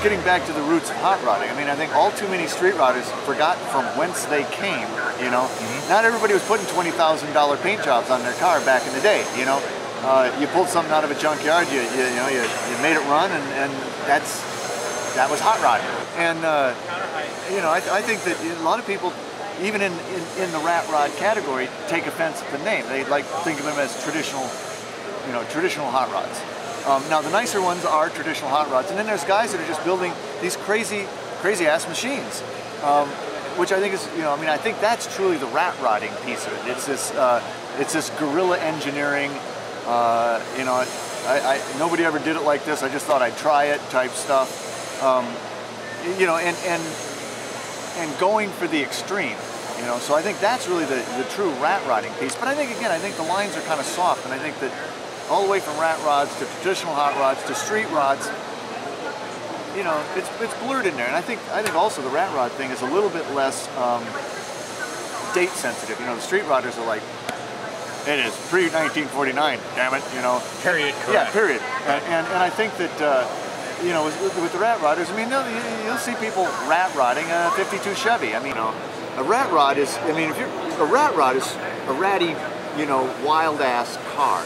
getting back to the roots of hot rodding. I mean, I think all too many street rodders forgot from whence they came, you know. Not everybody was putting $20,000 paint jobs on their car back in the day, you know. You pulled something out of a junkyard, you made it run, and that was hot rodding. And, you know, I think that a lot of people, even in the rat rod category, take offense at the name. They like think of them as traditional, you know, traditional hot rods. Now the nicer ones are traditional hot rods, and then there's guys that are just building these crazy ass machines, which I think is, you know, I mean, I think that's truly the rat rodding piece of it. It's this guerrilla engineering. You know, nobody ever did it like this. I just thought I'd try it type stuff. You know, and going for the extreme. You know, so I think that's really the true rat rodding piece. But I think, again, I think the lines are kind of soft, and I think that all the way from rat rods to traditional hot rods to street rods, you know, it's blurred in there. And I think also the rat rod thing is a little bit less date sensitive. You know, the street rodders are like, it is pre-1949, damn it, you know. Period, correct. Yeah, period. And I think that, you know, with the rat rodders, I mean, you'll see people rat rodding a 52 Chevy. I mean, you know, a rat rod is, I mean, a rat rod is a ratty, you know, wild ass car.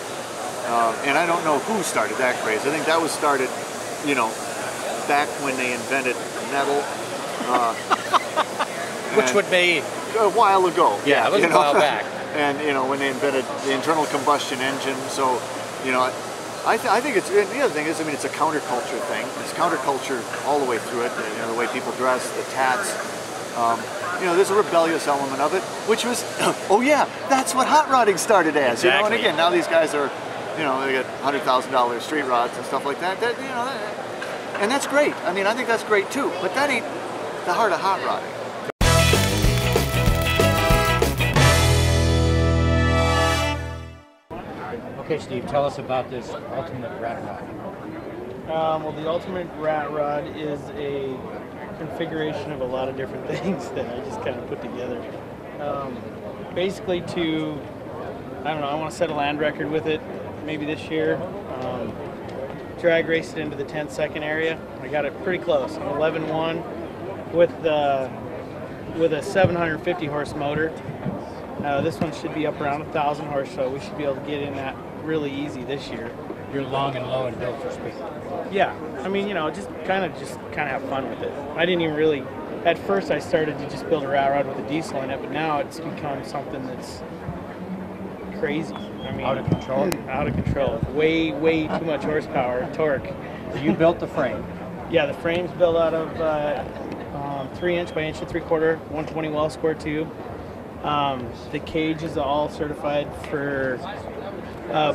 And I don't know who started that craze. I think that was started, you know, back when they invented metal. Which would be? A while ago. Yeah, it was a while back. And, you know, when they invented the internal combustion engine. So, you know, I think it's, the other thing is, I mean, it's a counterculture thing. It's counterculture all the way through it. You know, the way people dress, the tats. You know, there's a rebellious element of it, which was, oh yeah, that's what hot rodding started as. Exactly. You know, and again, now these guys are, you know, they get $100,000 street rods and stuff like that. You know, and that's great. I mean, I think that's great too. But that ain't the heart of hot rodding. Okay, Steve, tell us about this ultimate rat rod. Well, the ultimate rat rod is a configuration of a lot of different things that I just kind of put together. Basically I don't know, I want to set a land record with it, maybe this year. Drag race it into the 10-second area. I got it pretty close. I'm 11-1 with a 750 horse motor. This one should be up around 1,000 horse, so we should be able to get in that really easy this year. You're long and low and built for speed. Yeah, I mean, you know, just kind of have fun with it. I didn't even really, at first I started to just build a rat rod with a diesel in it, but now it's become something that's crazy. I mean, out of control? Out of control. Way too much horsepower and torque. So you built the frame? Yeah, the frame's built out of 3" by 1 3/4, 120 well square tube. The cage is all certified for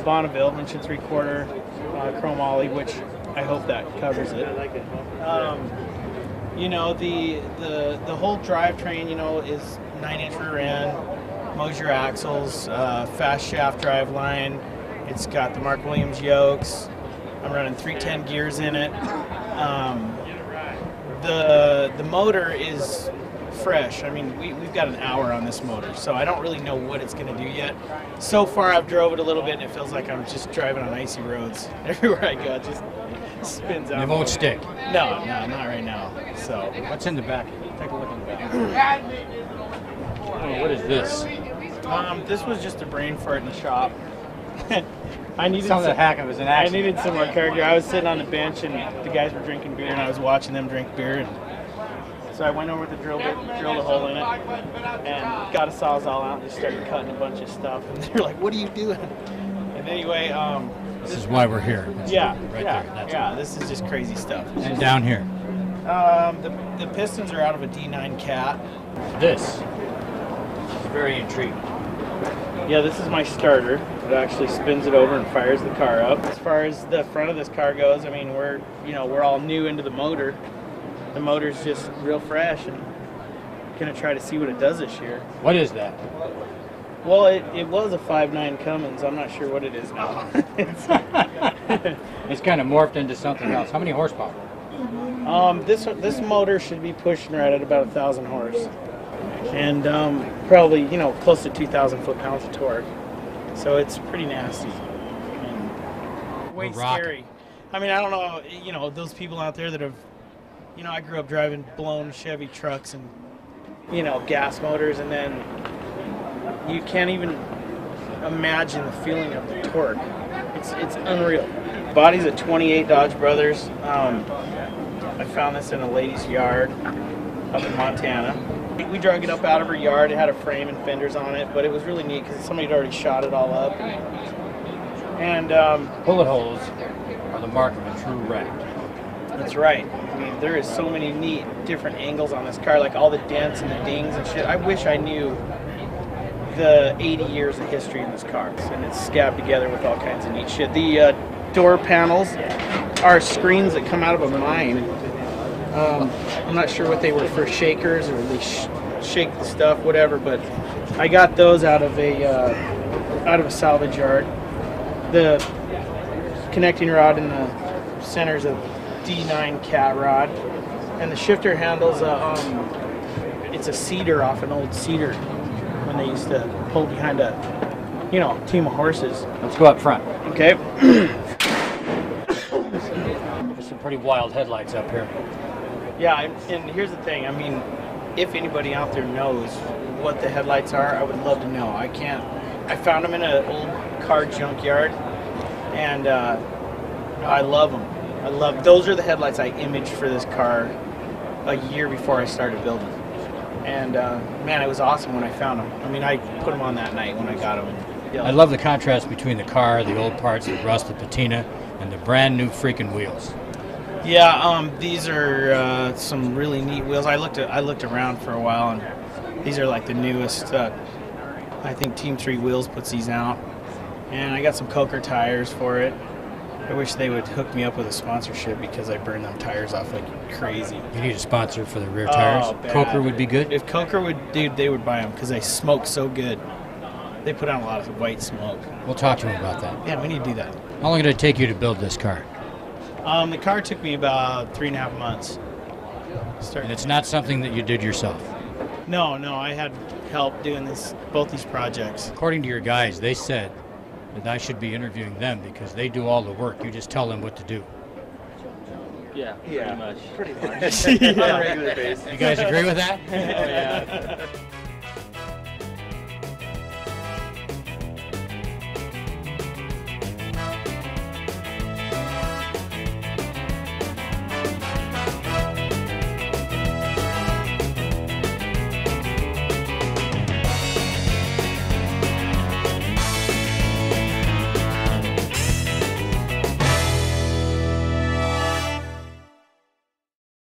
Bonneville, 1 3/4 chrome ollie, which I hope that covers it. You know, the whole drivetrain, you know, is 9" rear end, Mosier axles, fast shaft drive line. It's got the Mark Williams yokes. I'm running 310 gears in it. The motor is fresh. I mean, we've got an hour on this motor, so I don't really know what it's going to do yet. So far, I've drove it a little bit, and it feels like I'm just driving on icy roads. Everywhere I go, it just spins out. It won't stick? No, not right now. So, what's in the back? Take a look in the back. Oh, what is this? This was just a brain fart in the shop. I needed some of the hacking was an accident. I needed some more car gear. I was sitting on the bench, and the guys were drinking beer, and I was watching them drink beer. And so I went over with the drill bit, drilled a hole in it, and got a sawzall out and just started cutting a bunch of stuff. And they were like, "What are you doing?" And anyway, this is why we're here. Yeah, this is just crazy stuff. And down here, the pistons are out of a D9 cat. This is very intriguing. Yeah, this is my starter. It actually spins it over and fires the car up. As far as the front of this car goes, I mean, we're all new into the motor. The motor's just real fresh, and gonna try to see what it does this year. What is that? Well, it was a 5.9 Cummins. I'm not sure what it is now. It's kind of morphed into something else. How many horsepower? This motor should be pushing right at about 1,000 horse, and probably, you know, close to 2,000 foot-pounds of torque. So it's pretty nasty and way scary. I mean, I don't know, you know, those people out there that have you know, I grew up driving blown Chevy trucks and, you know, gas motors, and then you can't even imagine the feeling of the torque. It's unreal. Body's a 28 Dodge Brothers. I found this in a lady's yard up in Montana. We drug it up out of her yard. It had a frame and fenders on it, but it was really neat because somebody had already shot it all up. And bullet holes are the mark of a true wreck. That's right. I mean, there is so many neat different angles on this car, like all the dents and the dings and shit. I wish I knew the 80 years of history in this car, and it's scabbed together with all kinds of neat shit. The door panels are screens that come out of a mine. I'm not sure what they were for, shakers, or they shake the stuff, whatever. But I got those out of a salvage yard. The connecting rod in the center is a D9 cat rod, and the shifter handles it's a cedar off an old cedar when they used to pull behind a, you know, team of horses. Let's go up front. Okay. There's some pretty wild headlights up here. Yeah, and here's the thing. I mean, if anybody out there knows what the headlights are, I would love to know. I can't. I found them in an old car junkyard, and I love them. Those are the headlights I imaged for this car a year before I started building. And man, it was awesome when I found them. I mean, I put them on that night when I got them. Yeah. I love the contrast between the car, the old parts, the rust, the patina, and the brand new freaking wheels. Yeah, these are some really neat wheels. I looked around for a while, and these are like the newest. I think Team 3 Wheels puts these out, and I got some Coker tires for it. I wish they would hook me up with a sponsorship because I burn them tires off like crazy. You need a sponsor for the rear tires. Bad. Coker would be good. If Coker would, dude, they would buy them because they smoke so good. They put out a lot of white smoke. We'll talk to him about that. Yeah, we need to do that. How long did it take you to build this car? The car took me about 3.5 months. And it's not something that you did yourself? No, I had help doing both these projects. According to your guys, they said that I should be interviewing them because they do all the work. You just tell them what to do. Yeah, pretty much. Pretty much. On a regular basis. You guys agree with that? Oh, yeah.